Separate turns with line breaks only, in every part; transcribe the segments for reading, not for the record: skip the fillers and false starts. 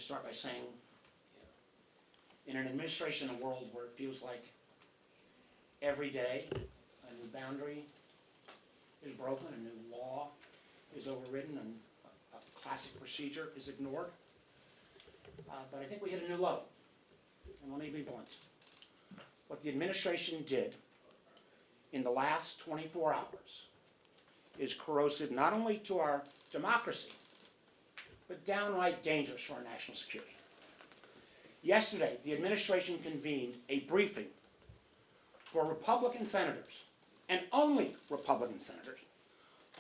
to start by saying, in an administration and a world where it feels like every day a new boundary is broken, a new law is overridden, and a classic procedure is ignored. But I think we hit a new low. And let me be blunt. What the administration did in the last 24 hours is corrosive not only to our democracy, but downright dangerous for our national security. Yesterday, the administration convened a briefing for Republican senators, and only Republican senators,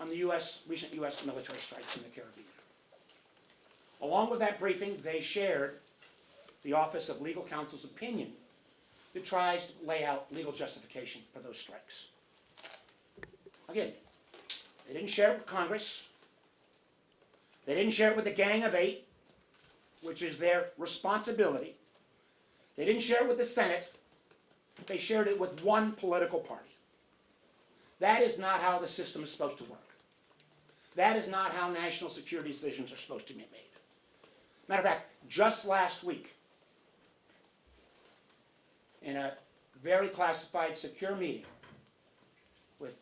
on the recent U.S. military strikes in the Caribbean. Along with that briefing, they shared the Office of Legal Counsel's opinion that tries to lay out legal justification for those strikes. Again, they didn't share it with Congress. They didn't share it with the Gang of Eight, which is their responsibility. They didn't share it with the Senate. They shared it with one political party. That is not how the system is supposed to work. That is not how national security decisions are supposed to get made. Matter of fact, just last week, in a very classified, secure meeting with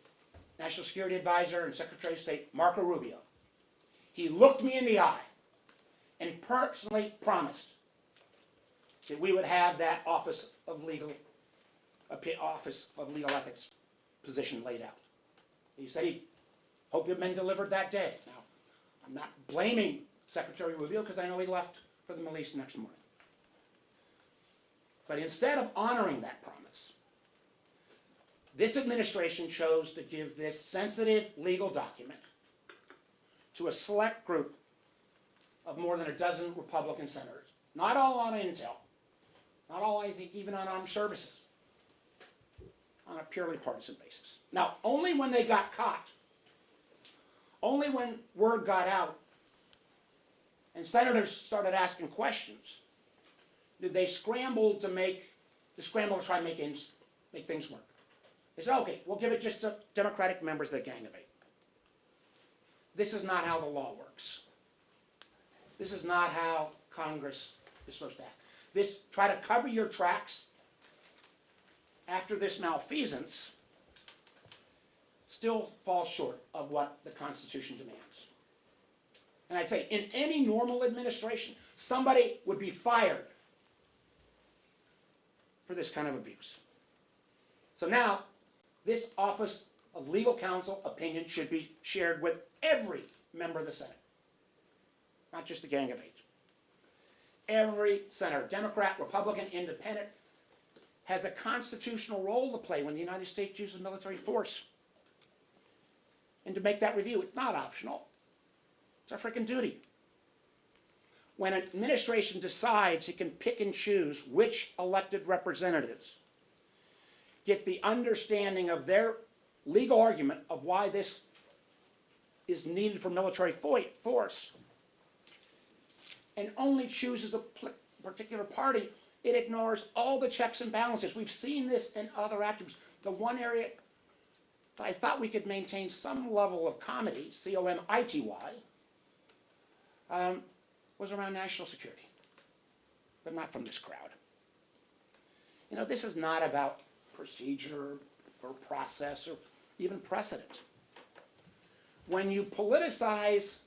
National Security Advisor and Secretary of State Marco Rubio, he looked me in the eye and personally promised that we would have that Office of Legal Ethics position laid out. He said he hoped it had been delivered that day. Now, I'm not blaming Secretary Rubio because I know he left for the Middle East the next morning. But instead of honoring that promise, this administration chose to give this sensitive legal document to a select group of more than a dozen Republican senators. Not all on intel, not all, I think, even on armed services, on a purely partisan basis. Now, only when they got caught, only when word got out and senators started asking questions, did they scramble to try and make things work. They said, okay, we'll give it just to Democratic members of the Gang of Eight. This is not how the law works. This is not how Congress is supposed to act. This, try to cover your tracks after this malfeasance, still falls short of what the Constitution demands. And I'd say in any normal administration, somebody would be fired for this kind of abuse. So now, this Office of Legal Counsel opinion should be shared with every member of the Senate, not just the Gang of Eight. Every senator, Democrat, Republican, Independent, has a constitutional role to play when the United States uses military force. And to make that review, it's not optional. It's our freaking duty. When an administration decides it can pick and choose which elected representatives get the understanding of their legal argument of why this is needed for military force, and only chooses a particular party, it ignores all the checks and balances. We've seen this in other attributes. The one area that I thought we could maintain some level of comity, C-O-M-I-T-Y, was around national security, but not from this crowd. You know, this is not about procedure or process or even precedent. When you politicize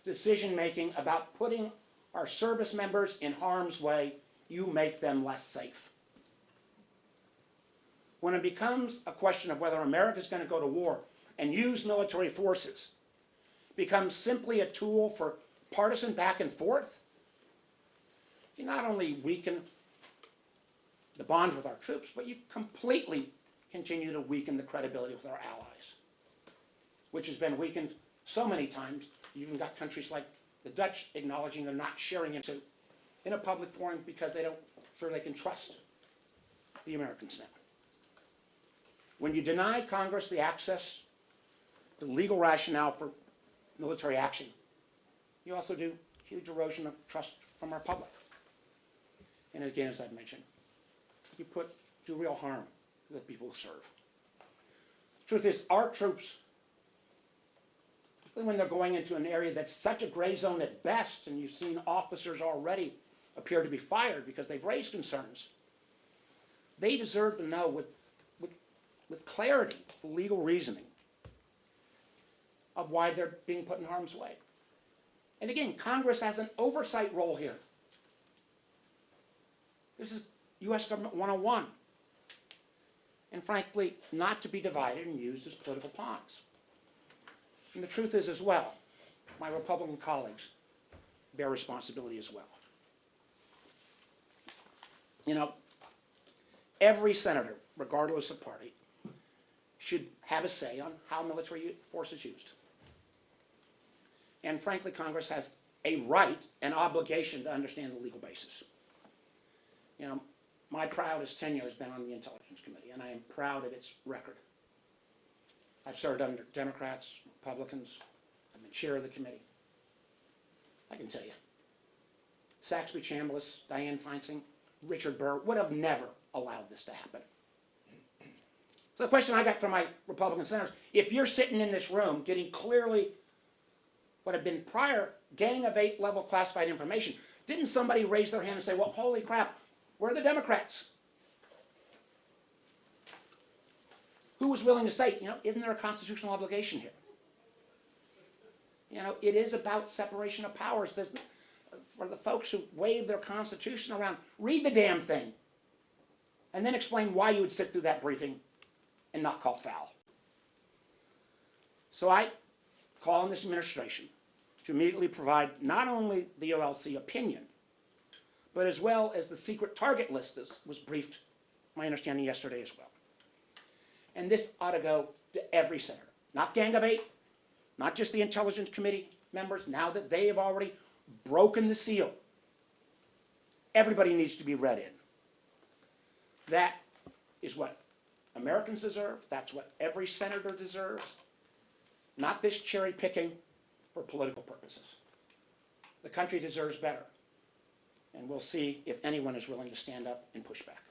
decision-making about putting our service members in harm's way, you make them less safe. When it becomes a question of whether America is going to go to war and use military forces, becomes simply a tool for partisan back and forth, you not only weaken the bond with our troops, but you completely continue to weaken the credibility with our allies, which has been weakened so many times. You even got countries like the Dutch acknowledging they're not sharing it in a public forum because they don't feel they can trust the Americans now. When you deny Congress the access to legal rationale for military action, you also do huge erosion of trust from our public. And again, as I've mentioned, you do real harm to the people who serve. The truth is, our troops particularly when they're going into an area that's such a gray zone at best, and you've seen officers already appear to be fired because they've raised concerns. They deserve to know with clarity, the legal reasoning of why they're being put in harm's way. And again, Congress has an oversight role here. This is U.S. Government 101. And frankly, not to be divided and used as political pawns. And the truth is as well, my Republican colleagues bear responsibility as well. You know, every senator, regardless of party, should have a say on how military force is used. And frankly, Congress has a right and obligation to understand the legal basis. You know, my proudest tenure has been on the Intelligence Committee, and I am proud of its record. I've served under Democrats, Republicans. I've been chair of the committee. I can tell you, Saxby Chambliss, Dianne Feinstein, Richard Burr would have never allowed this to happen. So the question I got from my Republican senators, if you're sitting in this room getting clearly what had been prior Gang of 8 level classified information, didn't somebody raise their hand and say, well, holy crap, where are the Democrats? Who was willing to say, you know, isn't there a constitutional obligation here? You know, it is about separation of powers. For the folks who wave their Constitution around, read the damn thing. And then explain why you would sit through that briefing and not call foul. So I call on this administration to immediately provide not only the OLC opinion, but as well as the secret target list that was briefed, my understanding, yesterday as well. And this ought to go to every senator, not Gang of 8, not just the Intelligence Committee members, now that they have already broken the seal. Everybody needs to be read in. That is what Americans deserve. That's what every senator deserves. Not this cherry picking for political purposes. The country deserves better. And we'll see if anyone is willing to stand up and push back.